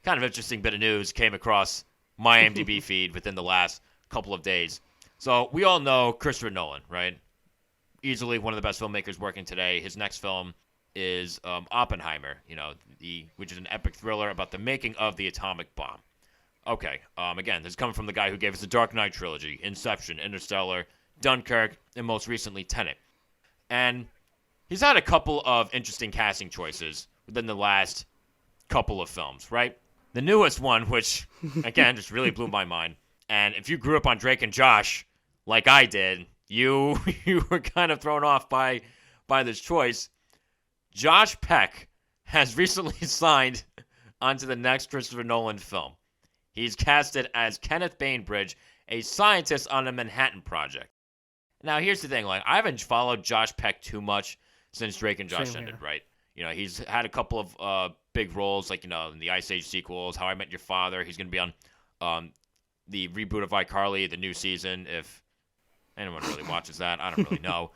kind of interesting bit of news came across my IMDb feed within the last couple of days. So we all know Christopher Nolan, right? Easily one of the best filmmakers working today. His next film is Oppenheimer, which is an epic thriller about the making of the atomic bomb. Okay, again, this is coming from the guy who gave us the Dark Knight trilogy, Inception, Interstellar, Dunkirk, and most recently Tenet. And he's had a couple of interesting casting choices within the last couple of films, right? The newest one, which, again, just really blew my mind. And if you grew up on Drake and Josh, like I did, you were kind of thrown off by this choice. Josh Peck has recently signed onto the next Christopher Nolan film. He's casted as Kenneth Bainbridge, a scientist on a Manhattan Project. Now, here's the thing. I haven't followed Josh Peck too much since Drake and Josh ended, right? He's had a couple of big roles, in the Ice Age sequels, How I Met Your Father. He's going to be on the reboot of iCarly, the new season, if anyone really watches that. I don't really know.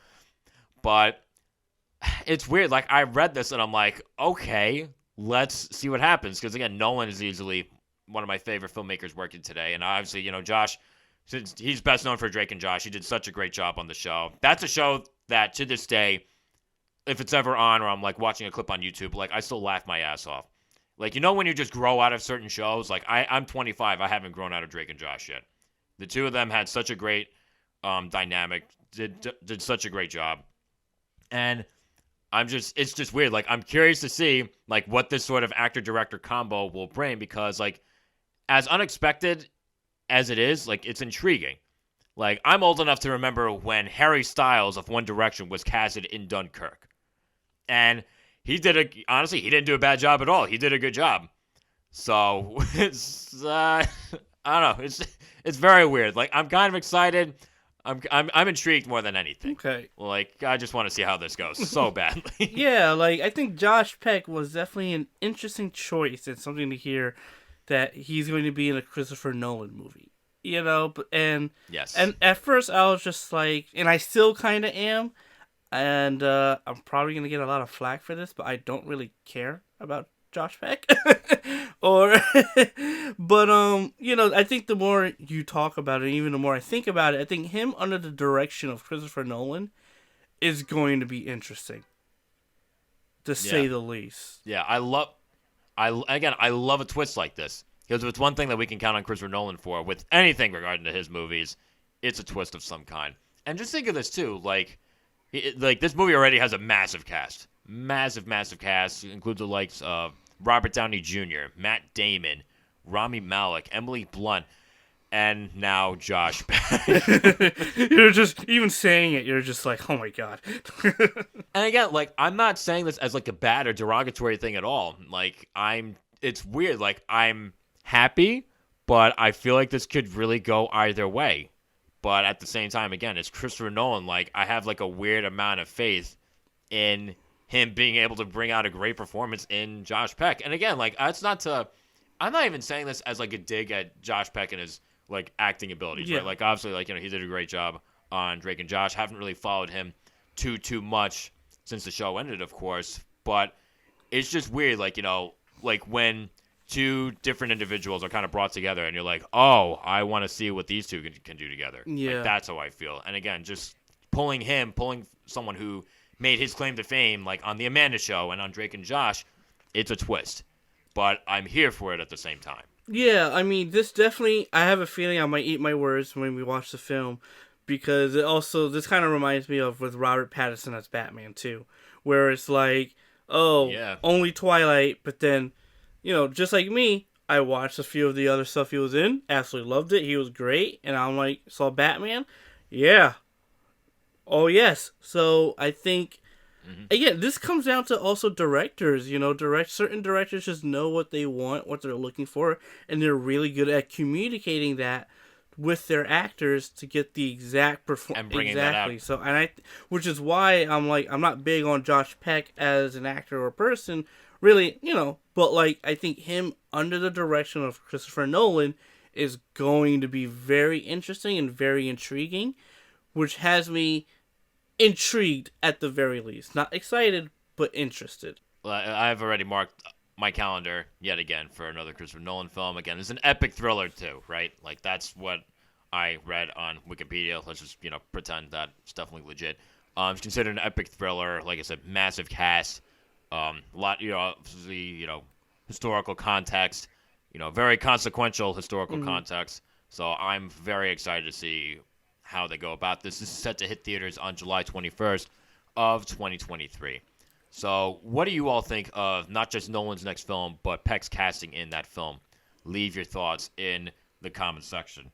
But it's weird. I read this, and I'm like, okay, let's see what happens. Because, again, Nolan is easily one of my favorite filmmakers working today. And obviously, Josh, since he's best known for Drake and Josh, he did such a great job on the show. That's a show that, to this day, if it's ever on or I'm, watching a clip on YouTube, I still laugh my ass off. When you just grow out of certain shows, I'm 25. I haven't grown out of Drake and Josh yet. The two of them had such a great dynamic, did such a great job. And it's just weird. I'm curious to see, what this sort of actor-director combo will bring because, as unexpected as it is, it's intriguing. I'm old enough to remember when Harry Styles of One Direction was casted in Dunkirk. And honestly, he didn't do a bad job at all. He did a good job. So, it's, I don't know. It's very weird. I'm kind of excited. I'm intrigued more than anything. Okay. I just want to see how this goes so badly. Yeah, I think Josh Peck was definitely an interesting choice and something to hear that he's going to be in a Christopher Nolan movie. Yes. And at first I was just and I still kind of am, and I'm probably going to get a lot of flack for this, but I don't really care about Josh Peck. But I think the more you talk about it, even the more I think about it, I think him under the direction of Christopher Nolan is going to be interesting, to say the least. Yeah, I love a twist like this. Because if it's one thing that we can count on Christopher Nolan for with anything regarding to his movies, it's a twist of some kind. And just think of this too, this movie already has a massive cast. Massive cast. It includes the likes of Robert Downey Jr., Matt Damon, Rami Malek, Emily Blunt, and now Josh Peck. You're just, even saying it, you're just like, oh my god. And again, I'm not saying this as a bad or derogatory thing at all. It's weird. I'm happy, but I feel like this could really go either way. But at the same time, again, it's Christopher Nolan. I have a weird amount of faith in him being able to bring out a great performance in Josh Peck. And again, I'm not even saying this as a dig at Josh Peck and his acting abilities, right? Obviously, he did a great job on Drake and Josh. Haven't really followed him too much since the show ended, of course. But it's just weird, when two different individuals are kind of brought together and you're like, oh, I want to see what these two can do together. Yeah. That's how I feel. And again, just pulling someone who made his claim to fame, on The Amanda Show and on Drake and Josh, it's a twist. But I'm here for it at the same time. Yeah, this definitely, I have a feeling I might eat my words when we watch the film, because this kind of reminds me of with Robert Pattinson as Batman, too, where it's only Twilight, but then, just like me, I watched a few of the other stuff he was in, absolutely loved it, he was great, and I'm saw Batman, yeah, oh yes. So I think, again, this comes down to also directors, certain directors just know what they want, what they're looking for, and they're really good at communicating that with their actors to get the exact performance. And bringing that out. So, which is why I'm not big on Josh Peck as an actor or person, really, but I think him under the direction of Christopher Nolan is going to be very interesting and very intriguing, which has me intrigued at the very least. Not excited, but interested. Well, I've already marked my calendar yet again for another Christopher Nolan film. Again, it's an epic thriller too, right? Like that's what I read on Wikipedia. Let's just pretend that it's definitely legit. It's considered an epic thriller. Like I said, massive cast. Lot obviously historical context. Very consequential historical context. So I'm very excited to see how they go about this. This is set to hit theaters on July 21st of 2023. So what do you all think of not just Nolan's next film, but Peck's casting in that film? Leave your thoughts in the comment section.